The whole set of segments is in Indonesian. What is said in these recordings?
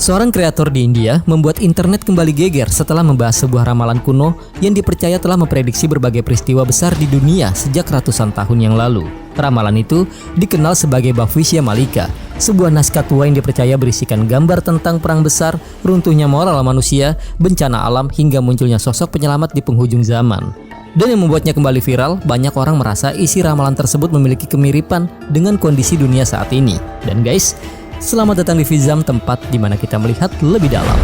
Seorang kreator di India membuat internet kembali geger setelah membahas sebuah ramalan kuno yang dipercaya telah memprediksi berbagai peristiwa besar di dunia sejak ratusan tahun yang lalu. Ramalan itu dikenal sebagai Bhavishya Malika, sebuah naskah tua yang dipercaya berisikan gambar tentang perang besar, runtuhnya moral manusia, bencana alam, hingga munculnya sosok penyelamat di penghujung zaman. Dan yang membuatnya kembali viral, banyak orang merasa isi ramalan tersebut memiliki kemiripan dengan kondisi dunia saat ini. Dan guys, selamat datang di Vizam, tempat di mana kita melihat lebih dalam.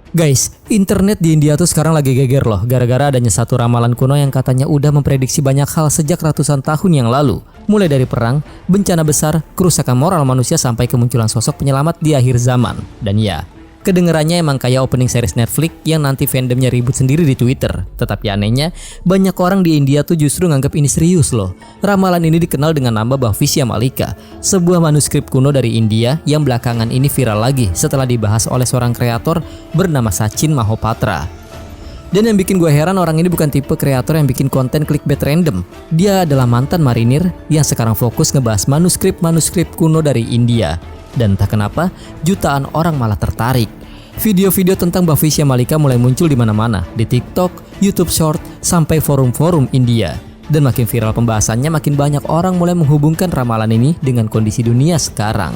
Guys, internet di India tuh sekarang lagi geger loh, gara-gara adanya satu ramalan kuno yang katanya udah memprediksi banyak hal sejak ratusan tahun yang lalu. Mulai dari perang, bencana besar, kerusakan moral manusia, sampai kemunculan sosok penyelamat di akhir zaman. Dan ya, kedengerannya emang kayak opening series Netflix yang nanti fandomnya ribut sendiri di Twitter. Tetapi anehnya, banyak orang di India tuh justru nganggap ini serius loh. Ramalan ini dikenal dengan nama Bhavishya Malika, sebuah manuskrip kuno dari India yang belakangan ini viral lagi setelah dibahas oleh seorang kreator bernama Sachin Mahopatra. Dan yang bikin gue heran, orang ini bukan tipe kreator yang bikin konten clickbait random. Dia adalah mantan marinir yang sekarang fokus ngebahas manuskrip kuno dari India. Dan entah kenapa, jutaan orang malah tertarik. Video-video tentang Bhavishya Malika mulai muncul di mana-mana, di TikTok, YouTube Short, sampai forum-forum India. Dan makin viral pembahasannya, makin banyak orang mulai menghubungkan ramalan ini dengan kondisi dunia sekarang.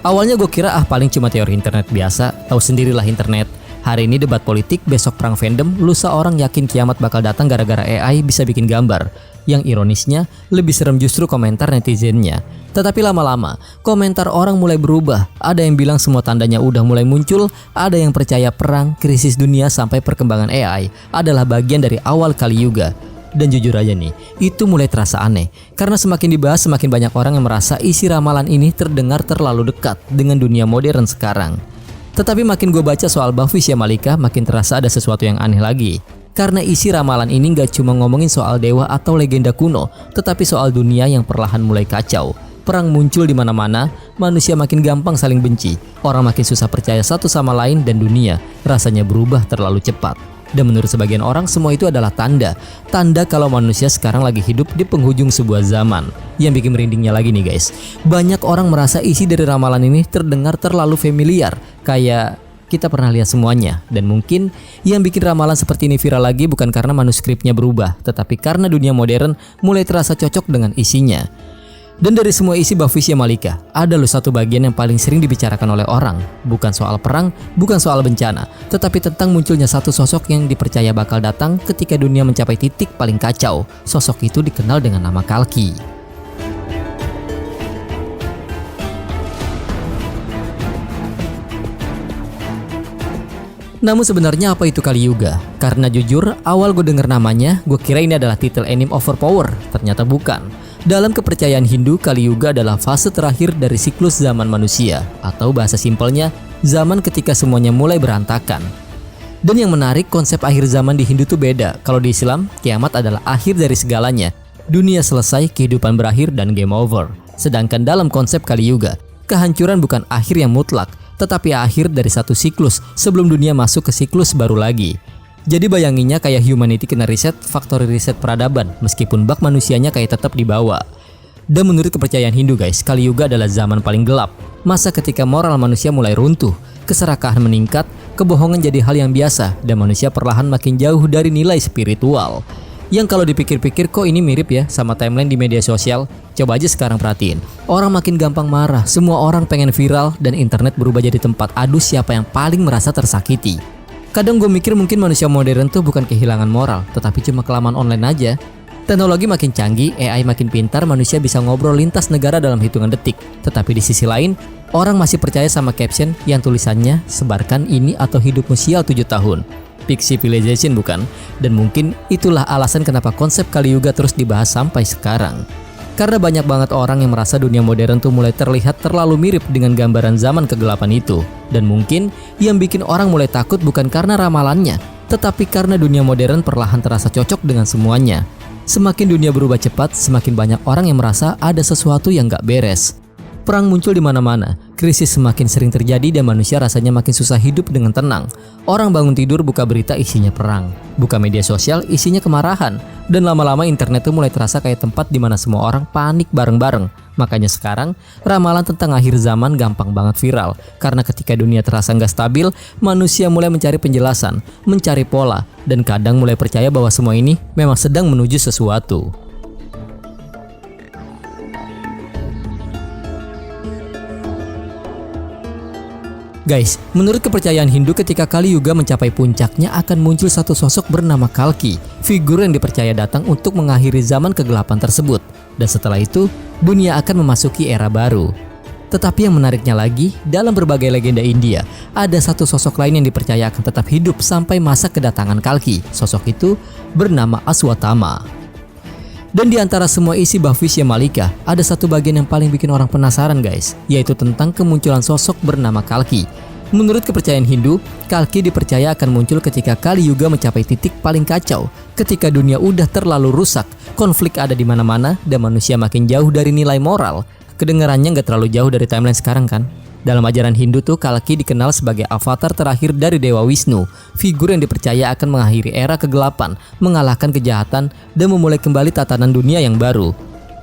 Awalnya gue kira paling cuma teori internet biasa, tahu sendirilah internet. Hari ini debat politik, besok perang fandom, lusa orang yakin kiamat bakal datang gara-gara AI bisa bikin gambar. Yang ironisnya, lebih serem justru komentar netizennya. Tetapi lama-lama, komentar orang mulai berubah. Ada yang bilang semua tandanya udah mulai muncul, ada yang percaya perang, krisis dunia, sampai perkembangan AI adalah bagian dari awal Kali Yuga. Dan jujur aja nih, itu mulai terasa aneh. Karena semakin dibahas, semakin banyak orang yang merasa isi ramalan ini terdengar terlalu dekat dengan dunia modern sekarang. Tetapi makin gue baca soal Bhavishya Malika, makin terasa ada sesuatu yang aneh lagi. Karena isi ramalan ini gak cuma ngomongin soal dewa atau legenda kuno, tetapi soal dunia yang perlahan mulai kacau. Perang muncul di mana-mana, manusia makin gampang saling benci, orang makin susah percaya satu sama lain, dan dunia rasanya berubah terlalu cepat. Dan menurut sebagian orang, semua itu adalah tanda kalau manusia sekarang lagi hidup di penghujung sebuah zaman. Yang bikin merindingnya lagi nih guys, banyak orang merasa isi dari ramalan ini terdengar terlalu familiar, kayak kita pernah lihat semuanya. Dan mungkin yang bikin ramalan seperti ini viral lagi bukan karena manuskripnya berubah, tetapi karena dunia modern mulai terasa cocok dengan isinya. Dan dari semua isi Bhavishya Malika, ada loh satu bagian yang paling sering dibicarakan oleh orang. Bukan soal perang, bukan soal bencana, tetapi tentang munculnya satu sosok yang dipercaya bakal datang ketika dunia mencapai titik paling kacau. Sosok itu dikenal dengan nama Kalki. Namun sebenarnya apa itu Kali Yuga? Karena jujur, awal gue denger namanya, gue kira ini adalah title anime overpower. Ternyata bukan. Dalam kepercayaan Hindu, Kali Yuga adalah fase terakhir dari siklus zaman manusia, atau bahasa simpelnya, zaman ketika semuanya mulai berantakan. Dan yang menarik, konsep akhir zaman di Hindu tuh beda. Kalau di Islam, kiamat adalah akhir dari segalanya. Dunia selesai, kehidupan berakhir, dan game over. Sedangkan dalam konsep Kali Yuga, kehancuran bukan akhir yang mutlak, tetapi akhir dari satu siklus sebelum dunia masuk ke siklus baru lagi. Jadi bayanginnya kayak humanity kena reset, factory reset peradaban, meskipun bak manusianya kayak tetap dibawa. Dan menurut kepercayaan Hindu guys, Kali Yuga adalah zaman paling gelap. Masa ketika moral manusia mulai runtuh, keserakahan meningkat, kebohongan jadi hal yang biasa, dan manusia perlahan makin jauh dari nilai spiritual. Yang kalau dipikir-pikir kok ini mirip ya sama timeline di media sosial. Coba aja sekarang perhatiin, orang makin gampang marah, semua orang pengen viral, dan internet berubah jadi tempat adu siapa yang paling merasa tersakiti. Kadang gue mikir mungkin manusia modern tuh bukan kehilangan moral, tetapi cuma kelamaan online aja. Teknologi makin canggih, AI makin pintar, manusia bisa ngobrol lintas negara dalam hitungan detik. Tetapi di sisi lain, orang masih percaya sama caption yang tulisannya, sebarkan ini atau hidupmu sial 7 tahun. Peak civilization bukan? Dan mungkin itulah alasan kenapa konsep Kali Yuga terus dibahas sampai sekarang. Karena banyak banget orang yang merasa dunia modern tuh mulai terlihat terlalu mirip dengan gambaran zaman kegelapan itu. Dan mungkin yang bikin orang mulai takut bukan karena ramalannya, tetapi karena dunia modern perlahan terasa cocok dengan semuanya. Semakin dunia berubah cepat, semakin banyak orang yang merasa ada sesuatu yang gak beres. Perang muncul di mana-mana, Krisis semakin sering terjadi dan manusia rasanya makin susah hidup dengan tenang. Orang bangun tidur buka berita isinya perang, buka media sosial isinya kemarahan, dan lama-lama internet tuh mulai terasa kayak tempat di mana semua orang panik bareng-bareng. Makanya sekarang ramalan tentang akhir zaman gampang banget viral, karena ketika dunia terasa nggak stabil, manusia mulai mencari penjelasan, mencari pola, dan kadang mulai percaya bahwa semua ini memang sedang menuju sesuatu. Guys, menurut kepercayaan Hindu ketika Kali Yuga mencapai puncaknya akan muncul satu sosok bernama Kalki, figur yang dipercaya datang untuk mengakhiri zaman kegelapan tersebut. Dan setelah itu, dunia akan memasuki era baru. Tetapi yang menariknya lagi, dalam berbagai legenda India, ada satu sosok lain yang dipercaya akan tetap hidup sampai masa kedatangan Kalki. Sosok itu bernama Aswatthama. Dan di antara semua isi Bhavishya Malika, ada satu bagian yang paling bikin orang penasaran guys, yaitu tentang kemunculan sosok bernama Kalki. Menurut kepercayaan Hindu, Kalki dipercaya akan muncul ketika Kali Yuga mencapai titik paling kacau, ketika dunia udah terlalu rusak, konflik ada di mana-mana, dan manusia makin jauh dari nilai moral. Kedengarannya nggak terlalu jauh dari timeline sekarang kan? Dalam ajaran Hindu tuh Kalki dikenal sebagai avatar terakhir dari Dewa Wisnu, figur yang dipercaya akan mengakhiri era kegelapan, mengalahkan kejahatan, dan memulai kembali tatanan dunia yang baru.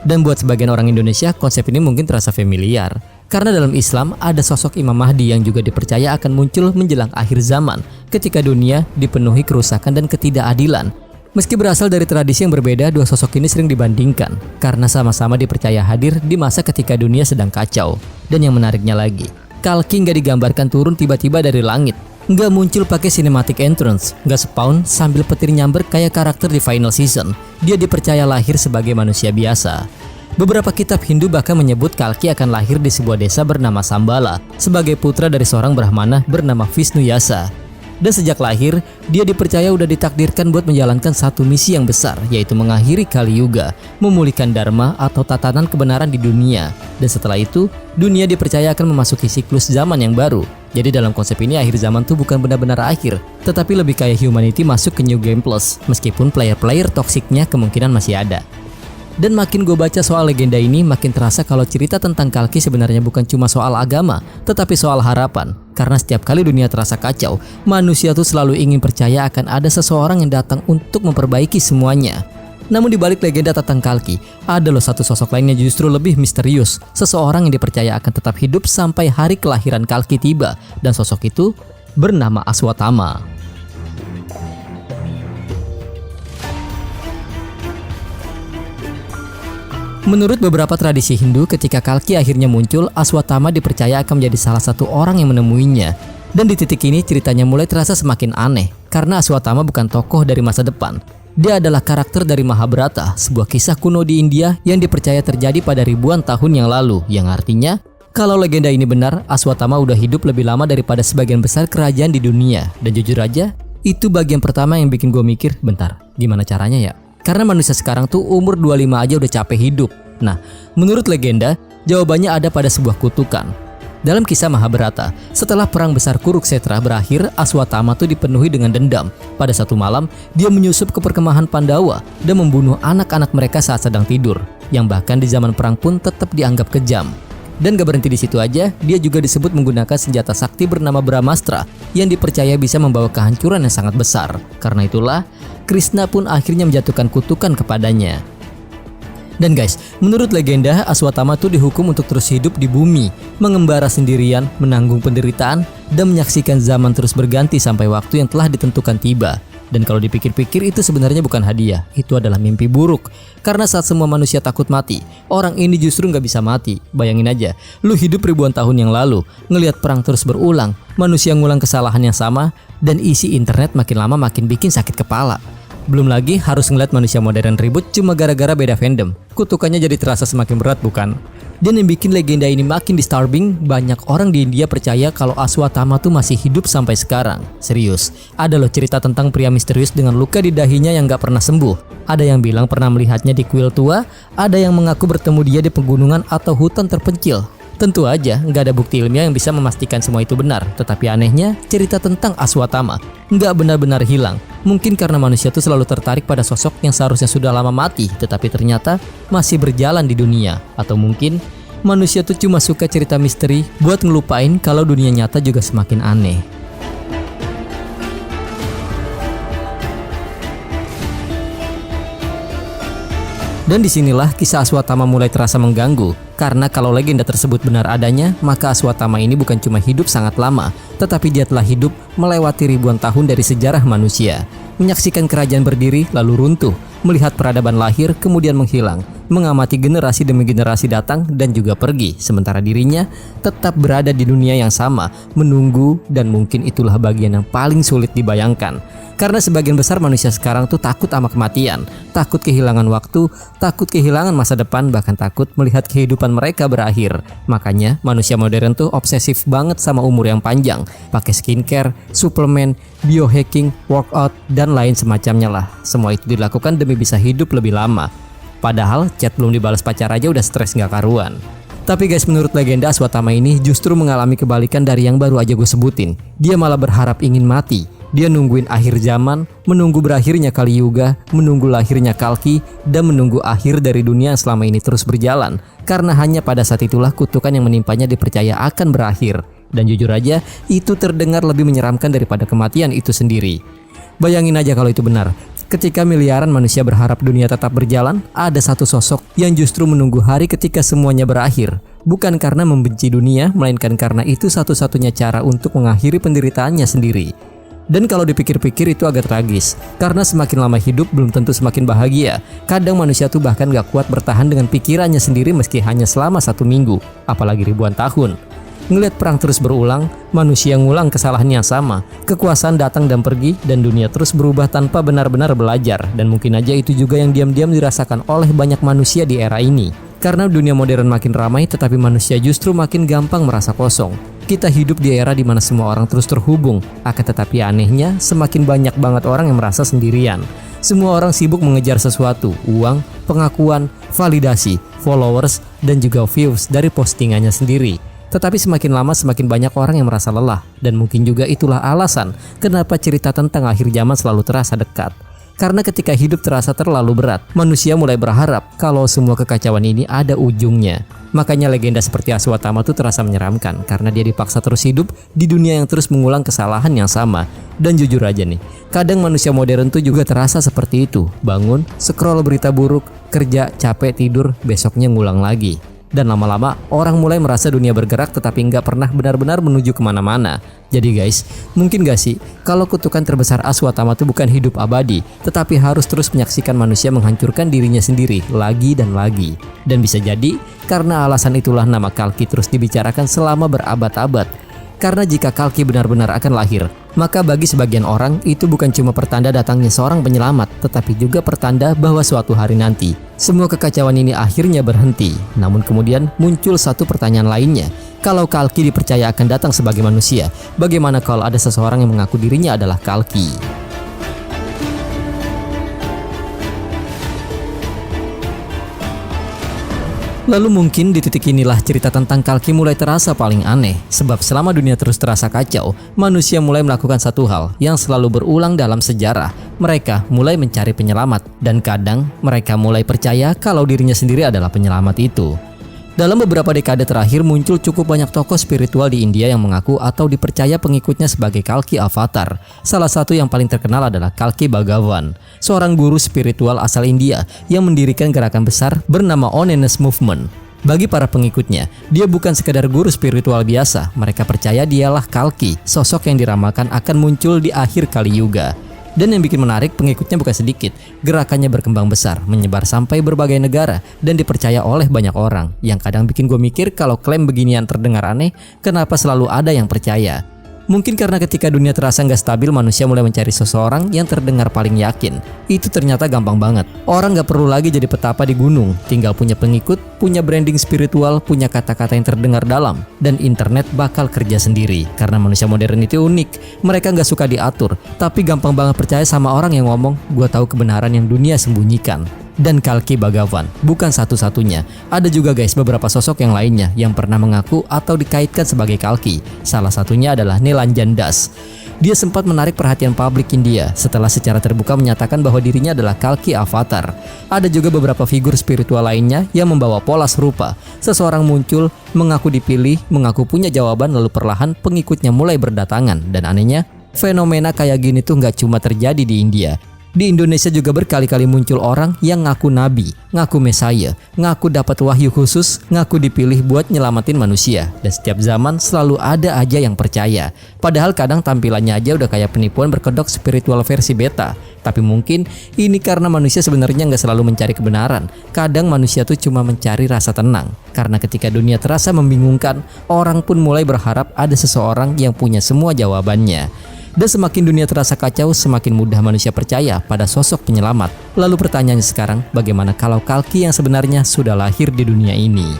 Dan buat sebagian orang Indonesia, konsep ini mungkin terasa familiar. Karena dalam Islam ada sosok Imam Mahdi yang juga dipercaya akan muncul menjelang akhir zaman, ketika dunia dipenuhi kerusakan dan ketidakadilan. Meski berasal dari tradisi yang berbeda, dua sosok ini sering dibandingkan karena sama-sama dipercaya hadir di masa ketika dunia sedang kacau. Dan yang menariknya lagi, Kalki nggak digambarkan turun tiba-tiba dari langit, nggak muncul pakai cinematic entrance, nggak spawn sambil petir nyamber kayak karakter di final season. Dia dipercaya lahir sebagai manusia biasa. Beberapa kitab Hindu bahkan menyebut Kalki akan lahir di sebuah desa bernama Sambala sebagai putra dari seorang Brahmana bernama Vishnu Yasa. Dan sejak lahir, dia dipercaya udah ditakdirkan buat menjalankan satu misi yang besar, yaitu mengakhiri Kali Yuga, memulihkan dharma atau tatanan kebenaran di dunia. Dan setelah itu, dunia dipercaya akan memasuki siklus zaman yang baru. Jadi dalam konsep ini akhir zaman tuh bukan benar-benar akhir, tetapi lebih kayak humanity masuk ke New Game Plus, meskipun player-player toksiknya kemungkinan masih ada. Dan makin gue baca soal legenda ini, makin terasa kalau cerita tentang Kalki sebenarnya bukan cuma soal agama, tetapi soal harapan. Karena setiap kali dunia terasa kacau, manusia tuh selalu ingin percaya akan ada seseorang yang datang untuk memperbaiki semuanya. Namun di balik legenda tentang Kalki, ada loh satu sosok lainnya justru lebih misterius. Seseorang yang dipercaya akan tetap hidup sampai hari kelahiran Kalki tiba. Dan sosok itu bernama Aswatthama. Menurut beberapa tradisi Hindu, ketika Kalki akhirnya muncul, Aswatthama dipercaya akan menjadi salah satu orang yang menemuinya. Dan di titik ini ceritanya mulai terasa semakin aneh, karena Aswatthama bukan tokoh dari masa depan. Dia adalah karakter dari Mahabharata, sebuah kisah kuno di India yang dipercaya terjadi pada ribuan tahun yang lalu, yang artinya, kalau legenda ini benar, Aswatthama udah hidup lebih lama daripada sebagian besar kerajaan di dunia. Dan jujur aja, itu bagian pertama yang bikin gue mikir, bentar, gimana caranya ya? Karena manusia sekarang tuh umur 25 aja udah capek hidup. Nah, menurut legenda, jawabannya ada pada sebuah kutukan. Dalam kisah Mahabharata, setelah perang besar Kuruksetra berakhir, Aswatthama tuh dipenuhi dengan dendam. Pada satu malam, dia menyusup ke perkemahan Pandawa dan membunuh anak-anak mereka saat sedang tidur, yang bahkan di zaman perang pun tetap dianggap kejam. Dan gak berhenti di situ aja, dia juga disebut menggunakan senjata sakti bernama Brahmastra yang dipercaya bisa membawa kehancuran yang sangat besar. Karena itulah, Krishna pun akhirnya menjatuhkan kutukan kepadanya. Dan guys, menurut legenda, Aswatthama tuh dihukum untuk terus hidup di bumi, mengembara sendirian, menanggung penderitaan, dan menyaksikan zaman terus berganti sampai waktu yang telah ditentukan tiba. Dan kalau dipikir-pikir itu sebenarnya bukan hadiah, itu adalah mimpi buruk. Karena saat semua manusia takut mati, orang ini justru nggak bisa mati. Bayangin aja, lu hidup ribuan tahun yang lalu, ngelihat perang terus berulang, manusia ngulang kesalahan yang sama, dan isi internet makin lama makin bikin sakit kepala. Belum lagi harus ngeliat manusia modern ribut cuma gara-gara beda fandom. Kutukannya jadi terasa semakin berat bukan? Dan yang bikin legenda ini makin disturbing, banyak orang di India percaya kalau Aswatthama tuh masih hidup sampai sekarang. Serius, ada loh cerita tentang pria misterius dengan luka di dahinya yang gak pernah sembuh. Ada yang bilang pernah melihatnya di kuil tua, ada yang mengaku bertemu dia di pegunungan atau hutan terpencil. Tentu aja nggak ada bukti ilmiah yang bisa memastikan semua itu benar. Tetapi anehnya, cerita tentang Aswatthama nggak benar-benar hilang. Mungkin karena manusia tuh selalu tertarik pada sosok yang seharusnya sudah lama mati, tetapi ternyata masih berjalan di dunia. Atau mungkin Manusia tuh cuma suka cerita misteri buat ngelupain kalau dunia nyata juga semakin aneh. Dan disinilah kisah Aswatama mulai terasa mengganggu, karena kalau legenda tersebut benar adanya, maka Aswatama ini bukan cuma hidup sangat lama, tetapi dia telah hidup melewati ribuan tahun dari sejarah manusia, menyaksikan kerajaan berdiri lalu runtuh, melihat peradaban lahir kemudian menghilang, mengamati generasi demi generasi datang dan juga pergi, sementara dirinya tetap berada di dunia yang sama, menunggu, dan mungkin itulah bagian yang paling sulit dibayangkan. Karena sebagian besar manusia sekarang tuh takut sama kematian, takut kehilangan waktu, takut kehilangan masa depan, bahkan takut melihat kehidupan mereka berakhir. Makanya manusia modern tuh obsesif banget sama umur yang panjang, pakai skincare, suplemen, biohacking, workout, dan lain semacamnya lah. Semua itu dilakukan demi bisa hidup lebih lama. Padahal chat belum dibalas pacar aja udah stres gak karuan. Tapi guys, menurut legenda Aswatama ini justru mengalami kebalikan dari yang baru aja gue sebutin. Dia malah berharap ingin mati. Dia nungguin akhir zaman, menunggu berakhirnya Kali Yuga, menunggu lahirnya Kalki, dan menunggu akhir dari dunia yang selama ini terus berjalan. Karena hanya pada saat itulah kutukan yang menimpanya dipercaya akan berakhir. Dan jujur aja, itu terdengar lebih menyeramkan daripada kematian itu sendiri. Bayangin aja kalau itu benar. Ketika miliaran manusia berharap dunia tetap berjalan, ada satu sosok yang justru menunggu hari ketika semuanya berakhir. Bukan karena membenci dunia, melainkan karena itu satu-satunya cara untuk mengakhiri penderitaannya sendiri. Dan kalau dipikir-pikir itu agak tragis, karena semakin lama hidup belum tentu semakin bahagia. Kadang manusia tuh bahkan gak kuat bertahan dengan pikirannya sendiri meski hanya selama 1 minggu, apalagi ribuan tahun. Ngelihat perang terus berulang, manusia ngulang kesalahan yang sama, kekuasaan datang dan pergi, dan dunia terus berubah tanpa benar-benar belajar. Dan mungkin aja itu juga yang diam-diam dirasakan oleh banyak manusia di era ini. Karena dunia modern makin ramai, tetapi manusia justru makin gampang merasa kosong. Kita hidup di era di mana semua orang terus terhubung, akan tetapi anehnya semakin banyak banget orang yang merasa sendirian. Semua orang sibuk mengejar sesuatu, uang, pengakuan, validasi, followers, dan juga views dari postingannya sendiri. Tetapi semakin lama semakin banyak orang yang merasa lelah, dan mungkin juga itulah alasan kenapa cerita tentang akhir zaman selalu terasa dekat. Karena ketika hidup terasa terlalu berat, manusia mulai berharap kalau semua kekacauan ini ada ujungnya. Makanya legenda seperti Aswatama itu terasa menyeramkan karena dia dipaksa terus hidup di dunia yang terus mengulang kesalahan yang sama. Dan jujur aja nih, kadang manusia modern tuh juga terasa seperti itu. Bangun, scroll berita buruk, kerja, capek, tidur, besoknya ngulang lagi. Dan lama-lama orang mulai merasa dunia bergerak tetapi nggak pernah benar-benar menuju kemana-mana. Jadi guys, mungkin gak sih kalau kutukan terbesar Aswatama itu bukan hidup abadi, tetapi harus terus menyaksikan manusia menghancurkan dirinya sendiri lagi dan lagi. Dan bisa jadi karena alasan itulah nama Kalki terus dibicarakan selama berabad-abad. Karena jika Kalki benar-benar akan lahir, maka bagi sebagian orang itu bukan cuma pertanda datangnya seorang penyelamat, tetapi juga pertanda bahwa suatu hari nanti semua kekacauan ini akhirnya berhenti. Namun kemudian muncul satu pertanyaan lainnya. Kalau Kalki dipercaya akan datang sebagai manusia, bagaimana kalau ada seseorang yang mengaku dirinya adalah Kalki? Lalu mungkin di titik inilah cerita tentang Kalki mulai terasa paling aneh. Sebab selama dunia terus terasa kacau, manusia mulai melakukan satu hal yang selalu berulang dalam sejarah. Mereka mulai mencari penyelamat, dan kadang mereka mulai percaya kalau dirinya sendiri adalah penyelamat itu. Dalam beberapa dekade terakhir muncul cukup banyak tokoh spiritual di India yang mengaku atau dipercaya pengikutnya sebagai Kalki Avatar. Salah satu yang paling terkenal adalah Kalki Bhagavan, seorang guru spiritual asal India yang mendirikan gerakan besar bernama Oneness Movement. Bagi para pengikutnya, dia bukan sekedar guru spiritual biasa. Mereka percaya dialah Kalki, sosok yang diramalkan akan muncul di akhir Kali Yuga. Dan yang bikin menarik, pengikutnya bukan sedikit. Gerakannya berkembang besar, menyebar sampai berbagai negara, dan dipercaya oleh banyak orang. Yang kadang bikin gue mikir kalau klaim beginian terdengar aneh, kenapa selalu ada yang percaya? Mungkin karena ketika dunia terasa nggak stabil, manusia mulai mencari seseorang yang terdengar paling yakin. Itu ternyata gampang banget. Orang nggak perlu lagi jadi petapa di gunung, tinggal punya pengikut, punya branding spiritual, punya kata-kata yang terdengar dalam, dan internet bakal kerja sendiri. Karena manusia modern itu unik, mereka nggak suka diatur, tapi gampang banget percaya sama orang yang ngomong, "Gua tahu kebenaran yang dunia sembunyikan." Dan Kalki Bhagavan bukan satu-satunya. Ada juga guys beberapa sosok yang lainnya yang pernah mengaku atau dikaitkan sebagai Kalki. Salah satunya adalah Nilanjan Das. Dia sempat menarik perhatian publik India setelah secara terbuka menyatakan bahwa dirinya adalah Kalki Avatar. Ada juga beberapa figur spiritual lainnya yang membawa pola serupa. Seseorang muncul, mengaku dipilih, mengaku punya jawaban, lalu perlahan pengikutnya mulai berdatangan. Dan anehnya, fenomena kayak gini tuh nggak cuma terjadi di India. Di Indonesia juga berkali-kali muncul orang yang ngaku nabi, ngaku mesaya, ngaku dapat wahyu khusus, ngaku dipilih buat nyelamatin manusia. Dan setiap zaman selalu ada aja yang percaya. Padahal kadang tampilannya aja udah kayak penipuan berkedok spiritual versi beta. Tapi mungkin ini karena manusia sebenarnya nggak selalu mencari kebenaran. Kadang manusia tuh cuma mencari rasa tenang. Karena ketika dunia terasa membingungkan, orang pun mulai berharap ada seseorang yang punya semua jawabannya. Dan semakin dunia terasa kacau, semakin mudah manusia percaya pada sosok penyelamat. Lalu pertanyaannya sekarang, bagaimana kalau Kalki yang sebenarnya sudah lahir di dunia ini?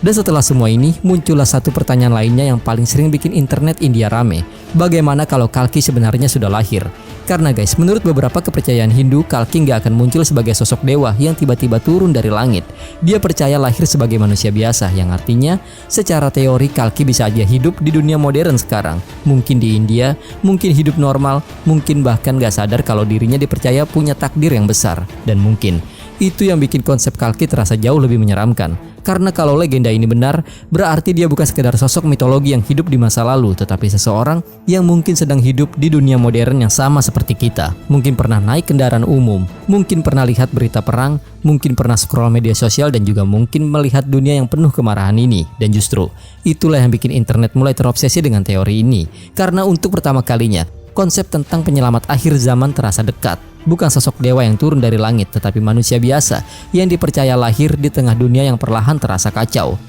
Dan setelah semua ini, muncullah satu pertanyaan lainnya yang paling sering bikin internet India rame. Bagaimana kalau Kalki sebenarnya sudah lahir? Karena guys, menurut beberapa kepercayaan Hindu, Kalki nggak akan muncul sebagai sosok dewa yang tiba-tiba turun dari langit. Dia percaya lahir sebagai manusia biasa, yang artinya secara teori Kalki bisa aja hidup di dunia modern sekarang. Mungkin di India, mungkin hidup normal, mungkin bahkan nggak sadar kalau dirinya dipercaya punya takdir yang besar. Dan mungkin itu yang bikin konsep Kalki terasa jauh lebih menyeramkan. Karena kalau legenda ini benar, berarti dia bukan sekedar sosok mitologi yang hidup di masa lalu, tetapi seseorang yang mungkin sedang hidup di dunia modern yang sama seperti kita. Mungkin pernah naik kendaraan umum, mungkin pernah lihat berita perang, mungkin pernah scroll media sosial, dan juga mungkin melihat dunia yang penuh kemarahan ini. Dan justru, itulah yang bikin internet mulai terobsesi dengan teori ini. Karena untuk pertama kalinya, konsep tentang penyelamat akhir zaman terasa dekat. Bukan sosok dewa yang turun dari langit, tetapi manusia biasa yang dipercaya lahir di tengah dunia yang perlahan terasa kacau.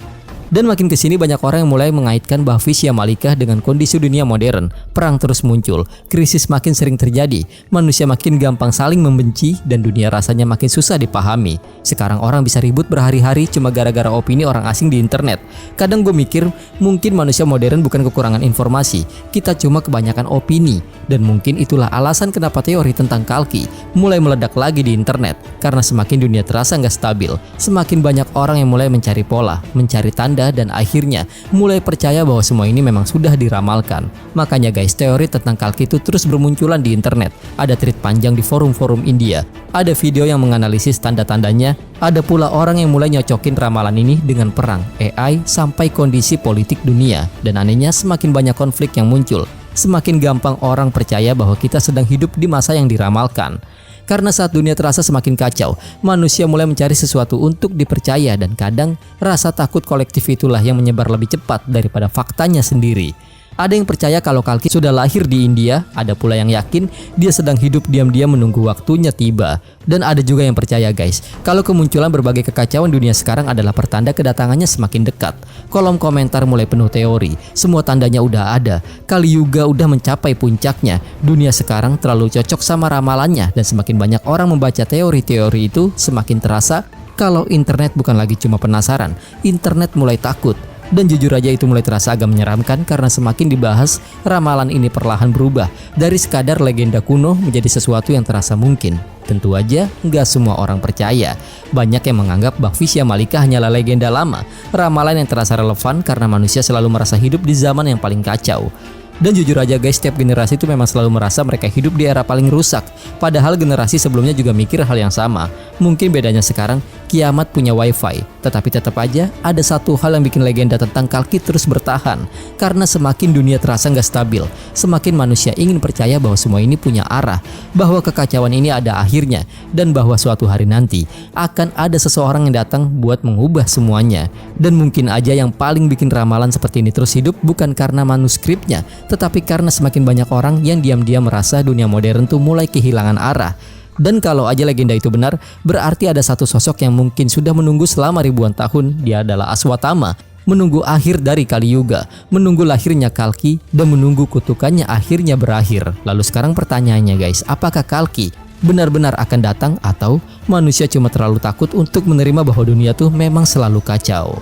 Dan makin kesini banyak orang yang mulai mengaitkan Bhavishya Malika dengan kondisi dunia modern. Perang terus muncul, krisis makin sering terjadi, manusia makin gampang saling membenci, dan dunia rasanya makin susah dipahami. Sekarang orang bisa ribut berhari-hari cuma gara-gara opini orang asing di internet. Kadang gue mikir, mungkin manusia modern bukan kekurangan informasi, kita cuma kebanyakan opini. Dan mungkin itulah alasan kenapa teori tentang Kalki mulai meledak lagi di internet. Karena semakin dunia terasa nggak stabil, semakin banyak orang yang mulai mencari pola, mencari tanda, dan akhirnya mulai percaya bahwa semua ini memang sudah diramalkan. Makanya guys, teori tentang Kalki itu terus bermunculan di internet. Ada thread panjang di forum-forum India, ada video yang menganalisis tanda-tandanya, ada pula orang yang mulai nyocokin ramalan ini dengan perang, AI, sampai kondisi politik dunia. Dan anehnya semakin banyak konflik yang muncul, semakin gampang orang percaya bahwa kita sedang hidup di masa yang diramalkan. Karena saat dunia terasa semakin kacau, manusia mulai mencari sesuatu untuk dipercaya, dan kadang rasa takut kolektif itulah yang menyebar lebih cepat daripada faktanya sendiri. Ada yang percaya kalau Kalki sudah lahir di India, ada pula yang yakin dia sedang hidup diam-diam menunggu waktunya tiba. Dan ada juga yang percaya guys, kalau kemunculan berbagai kekacauan dunia sekarang adalah pertanda kedatangannya semakin dekat. Kolom komentar mulai penuh teori, semua tandanya udah ada, Kali Yuga udah mencapai puncaknya, dunia sekarang terlalu cocok sama ramalannya. Dan semakin banyak orang membaca teori-teori itu, semakin terasa kalau internet bukan lagi cuma penasaran, internet mulai takut. Dan jujur aja itu mulai terasa agak menyeramkan karena semakin dibahas, ramalan ini perlahan berubah dari sekadar legenda kuno menjadi sesuatu yang terasa mungkin. Tentu aja nggak semua orang percaya. Banyak yang menganggap Bhavishya Malika hanyalah legenda lama, ramalan yang terasa relevan karena manusia selalu merasa hidup di zaman yang paling kacau. Dan jujur aja guys, setiap generasi itu memang selalu merasa mereka hidup di era paling rusak. Padahal generasi sebelumnya juga mikir hal yang sama. Mungkin bedanya sekarang, kiamat punya wifi. Tetapi tetap aja, ada satu hal yang bikin legenda tentang Kalki terus bertahan. Karena semakin dunia terasa nggak stabil, semakin manusia ingin percaya bahwa semua ini punya arah. Bahwa kekacauan ini ada akhirnya. Dan bahwa suatu hari nanti, akan ada seseorang yang datang buat mengubah semuanya. Dan mungkin aja yang paling bikin ramalan seperti ini terus hidup bukan karena manuskripnya, tetapi karena semakin banyak orang yang diam-diam merasa dunia modern tuh mulai kehilangan arah. Dan kalau aja legenda itu benar, berarti ada satu sosok yang mungkin sudah menunggu selama ribuan tahun. Dia adalah Aswatama, menunggu akhir dari Kali Yuga, menunggu lahirnya Kalki, dan menunggu kutukannya akhirnya berakhir. Lalu sekarang pertanyaannya guys, apakah Kalki benar-benar akan datang, atau manusia cuma terlalu takut untuk menerima bahwa dunia tuh memang selalu kacau?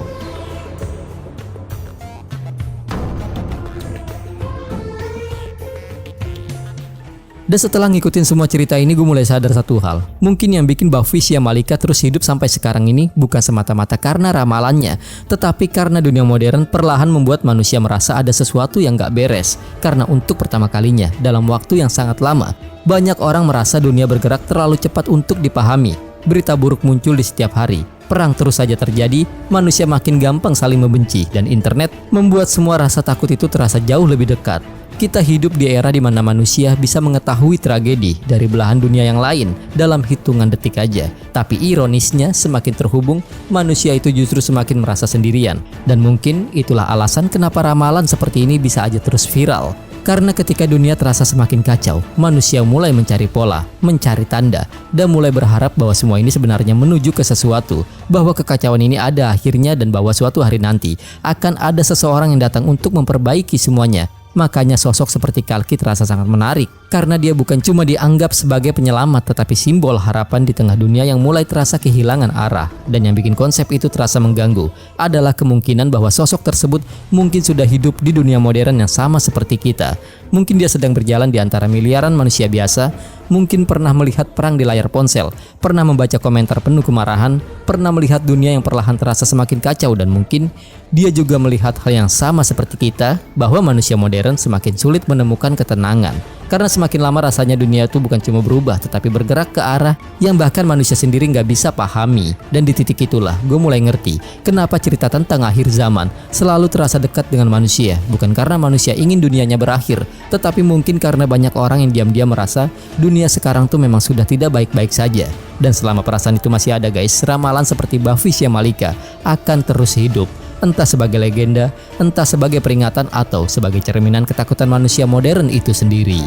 Dan setelah ngikutin semua cerita ini, gue mulai sadar satu hal. Mungkin yang bikin Bhavisya Malika terus hidup sampai sekarang ini bukan semata-mata karena ramalannya, tetapi karena dunia modern perlahan membuat manusia merasa ada sesuatu yang gak beres. Karena untuk pertama kalinya dalam waktu yang sangat lama, banyak orang merasa dunia bergerak terlalu cepat untuk dipahami. Berita buruk muncul di setiap hari. Perang terus saja terjadi, manusia makin gampang saling membenci, dan internet membuat semua rasa takut itu terasa jauh lebih dekat. Kita hidup di era di mana manusia bisa mengetahui tragedi dari belahan dunia yang lain dalam hitungan detik aja. Tapi ironisnya, semakin terhubung, manusia itu justru semakin merasa sendirian. Dan mungkin itulah alasan kenapa ramalan seperti ini bisa aja terus viral. Karena ketika dunia terasa semakin kacau, manusia mulai mencari pola, mencari tanda, dan mulai berharap bahwa semua ini sebenarnya menuju ke sesuatu, bahwa kekacauan ini ada akhirnya dan bahwa suatu hari nanti akan ada seseorang yang datang untuk memperbaiki semuanya. Makanya sosok seperti Kalki terasa sangat menarik, karena dia bukan cuma dianggap sebagai penyelamat tetapi simbol harapan di tengah dunia yang mulai terasa kehilangan arah. Dan yang bikin konsep itu terasa mengganggu adalah kemungkinan bahwa sosok tersebut mungkin sudah hidup di dunia modern yang sama seperti kita. Mungkin dia sedang berjalan di antara miliaran manusia biasa, mungkin pernah melihat perang di layar ponsel, pernah membaca komentar penuh kemarahan, pernah melihat dunia yang perlahan terasa semakin kacau, dan mungkin dia juga melihat hal yang sama seperti kita, bahwa manusia modern semakin sulit menemukan ketenangan. Karena semakin lama rasanya dunia itu bukan cuma berubah, tetapi bergerak ke arah yang bahkan manusia sendiri nggak bisa pahami. Dan di titik itulah gue mulai ngerti kenapa cerita tentang akhir zaman selalu terasa dekat dengan manusia. Bukan karena manusia ingin dunianya berakhir, tetapi mungkin karena banyak orang yang diam-diam merasa dunia sekarang tuh memang sudah tidak baik-baik saja. Dan selama perasaan itu masih ada guys, ramalan seperti Bhavisya Malika akan terus hidup. Entah sebagai legenda, entah sebagai peringatan, atau sebagai cerminan ketakutan manusia modern itu sendiri.